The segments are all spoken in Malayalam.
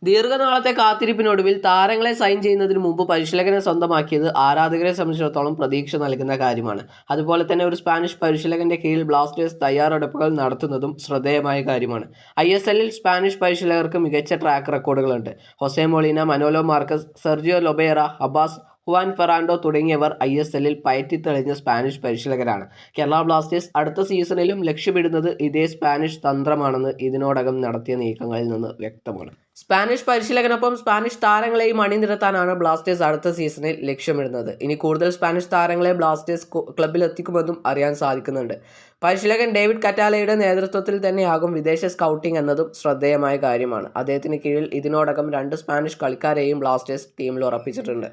ദീർഘനാളത്തെ കാത്തിരിപ്പിനൊടുവിൽ താരങ്ങളെ സൈൻ ചെയ്യുന്നതിന് മുമ്പ് പരിശീലകനെ സ്വന്തമാക്കിയത് ആരാധകരെ സംബന്ധിച്ചിടത്തോളം പ്രതീക്ഷ നൽകുന്ന കാര്യമാണ്. അതുപോലെ തന്നെ ഒരു സ്പാനിഷ് പരിശീലകന്റെ കീഴിൽ ബ്ലാസ്റ്റേഴ്സ് തയ്യാറെടുപ്പുകൾ നടത്തുന്നതും ശ്രദ്ധേയമായ കാര്യമാണ്. ISLൽ സ്പാനിഷ് പരിശീലകർക്ക് മികച്ച ട്രാക്ക് റെക്കോർഡുകളുണ്ട്. Jose Molina, Manolo Marquez, Sergio Lobera, Habas, Juan Ferrando തുടങ്ങിയവർ ISLൽ പയറ്റിത്തെളിഞ്ഞ സ്പാനിഷ് പരിശീലകരാണ്. കേരള ബ്ലാസ്റ്റേഴ്സ് അടുത്ത സീസണിലും ലക്ഷ്യമിടുന്നത് ഇതേ സ്പാനിഷ് തന്ത്രമാണെന്ന് ഇതിനോടകം നടത്തിയ നീക്കങ്ങളിൽ നിന്ന് വ്യക്തമാണ്. സ്പാനിഷ് പരിശീലകനൊപ്പം സ്പാനിഷ് താരങ്ങളെയും അണിനിരത്താനാണ് ബ്ലാസ്റ്റേഴ്സ് അടുത്ത സീസണിൽ ലക്ഷ്യമിടുന്നത്. ഇനി കൂടുതൽ സ്പാനിഷ് താരങ്ങളെ ബ്ലാസ്റ്റേഴ്സ് ക്ലബിലെത്തിക്കുമെന്നും അറിയാൻ സാധിക്കുന്നുണ്ട്. പരിശീലകൻ ഡേവിഡ് കറ്റാലയുടെ നേതൃത്വത്തിൽ തന്നെയാകും വിദേശ സ്കൗട്ടിംഗ് എന്നതും ശ്രദ്ധേയമായ കാര്യമാണ്. അദ്ദേഹത്തിന് കീഴിൽ ഇതിനോടകം 2 സ്പാനിഷ് കളിക്കാരെയും ബ്ലാസ്റ്റേഴ്സ് ടീമിൽ ഉറപ്പിച്ചിട്ടുണ്ട്.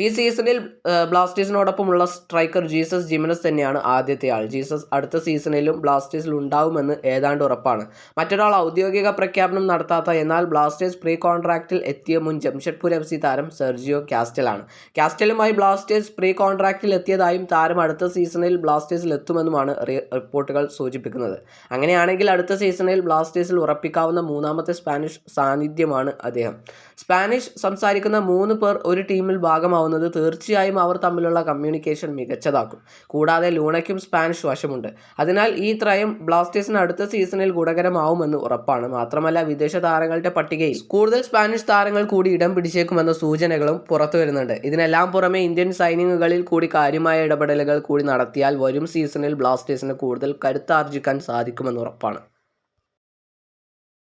ഈ സീസണിൽ ബ്ലാസ്റ്റേഴ്സിനോടൊപ്പമുള്ള സ്ട്രൈക്കർ ജീസസ് ജിമനസ് തന്നെയാണ് ആദ്യത്തെ ആൾ. ജീസസ് അടുത്ത സീസണിലും ബ്ലാസ്റ്റേഴ്സിൽ ഉണ്ടാവുമെന്ന് ഏതാണ്ട് ഉറപ്പാണ്. മറ്റൊരാൾ ഔദ്യോഗിക പ്രഖ്യാപനം നടത്താത്ത എന്നാൽ ബ്ലാസ്റ്റേഴ്സ് പ്രീ കോൺട്രാക്റ്റിൽ എത്തിയ മുൻ ജംഷഡ്പൂർ FC താരം സെർജിയോ കാസ്റ്റലാണ്. കാസ്റ്റലുമായി ബ്ലാസ്റ്റേഴ്സ് പ്രീ കോൺട്രാക്റ്റിൽ എത്തിയതായും താരം അടുത്ത സീസണിൽ ബ്ലാസ്റ്റേഴ്സിൽ എത്തുമെന്നുമാണ് റിപ്പോർട്ടുകൾ സൂചിപ്പിക്കുന്നത്. അങ്ങനെയാണെങ്കിൽ അടുത്ത സീസണിൽ ബ്ലാസ്റ്റേഴ്സിൽ ഉറപ്പിക്കാവുന്ന 3ാമത്തെ സ്പാനിഷ് സാന്നിധ്യമാണ് അദ്ദേഹം. സ്പാനിഷ് സംസാരിക്കുന്ന 3 പേർ ഒരു ടീമിൽ ഭാഗമാവുന്നത് തീർച്ചയായും അവർ തമ്മിലുള്ള കമ്മ്യൂണിക്കേഷൻ മികച്ചതാക്കും. കൂടാതെ ലൂണയ്ക്കും സ്പാനിഷ് വശമുണ്ട്. അതിനാൽ ഈ ത്രയം ബ്ലാസ്റ്റേഴ്സിന് അടുത്ത സീസണിൽ ഗുണകരമാവുമെന്ന് ഉറപ്പാണ്. മാത്രമല്ല വിദേശ താരങ്ങളുടെ പട്ടികയിൽ കൂടുതൽ സ്പാനിഷ് താരങ്ങൾ കൂടി ഇടം പിടിച്ചേക്കുമെന്ന സൂചനകളും പുറത്തു വരുന്നുണ്ട്. ഇതിനെല്ലാം പുറമെ ഇന്ത്യൻ സൈനിങ്ങുകളിൽ കൂടി കാര്യമായ ഇടപെടലുകൾ കൂടി നടത്തിയാൽ വരും സീസണിൽ ബ്ലാസ്റ്റേഴ്സിന് കൂടുതൽ കരുത്താർജിക്കാൻ സാധിക്കുമെന്ന് ഉറപ്പാണ്.